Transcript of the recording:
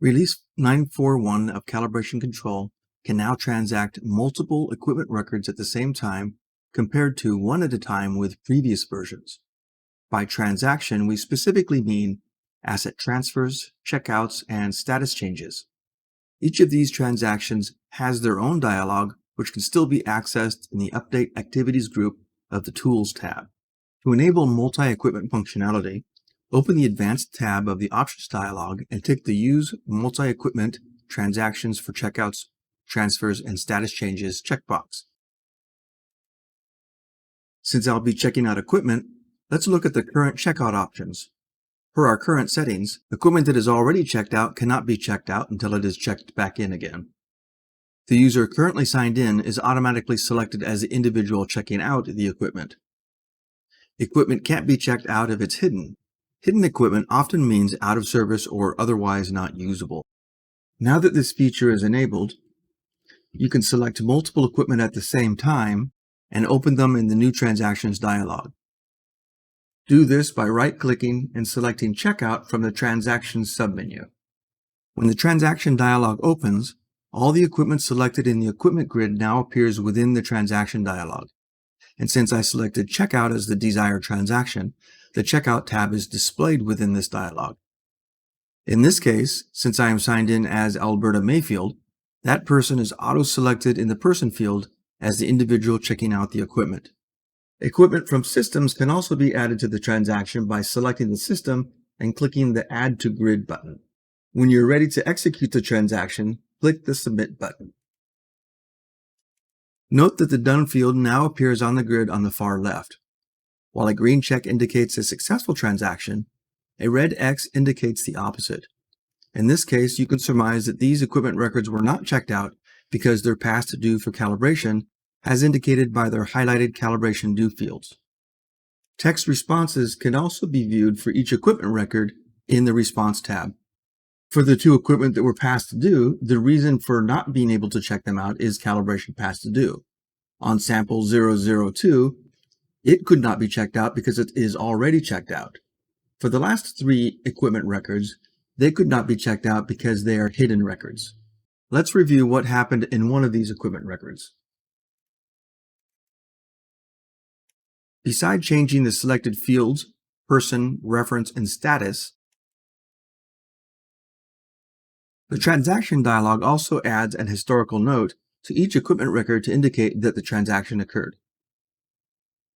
Release 941 of Calibration Control can now transact multiple equipment records at the same time compared to one at a time with previous versions. By transaction, we specifically mean asset transfers, checkouts, and status changes. Each of these transactions has their own dialog, which can still be accessed in the Update Activities group of the Tools tab. To enable multi-equipment functionality, open the Advanced tab of the Options dialog and tick the Use Multi-Equipment Transactions for Checkouts, Transfers, and Status Changes checkbox. Since I'll be checking out equipment, let's look at the current checkout options. Per our current settings, equipment that is already checked out cannot be checked out until it is checked back in again. The user currently signed in is automatically selected as the individual checking out the equipment. Equipment can't be checked out if it's hidden. Hidden equipment often means out of service or otherwise not usable. Now that this feature is enabled, you can select multiple equipment at the same time and open them in the New Transactions dialog. Do this by right-clicking and selecting Checkout from the Transactions submenu. When the Transaction dialog opens, all the equipment selected in the equipment grid now appears within the Transaction dialog. And since I selected Checkout as the desired transaction, the Checkout tab is displayed within this dialog. In this case, since I am signed in as Alberta Mayfield, that person is auto-selected in the Person field as the individual checking out the equipment. Equipment from systems can also be added to the transaction by selecting the system and clicking the Add to Grid button. When you're ready to execute the transaction, click the Submit button. Note that the Done field now appears on the grid on the far left. While a green check indicates a successful transaction, a red X indicates the opposite. In this case, you can surmise that these equipment records were not checked out because they're past due for calibration, as indicated by their highlighted calibration due fields. Text responses can also be viewed for each equipment record in the Response tab. For the two equipment that were past due, the reason for not being able to check them out is calibration past due. On sample 002, it could not be checked out because it is already checked out. For the last three equipment records, they could not be checked out because they are hidden records. Let's review what happened in one of these equipment records. Besides changing the selected fields, person, reference, and status, the transaction dialog also adds an historical note to each equipment record to indicate that the transaction occurred.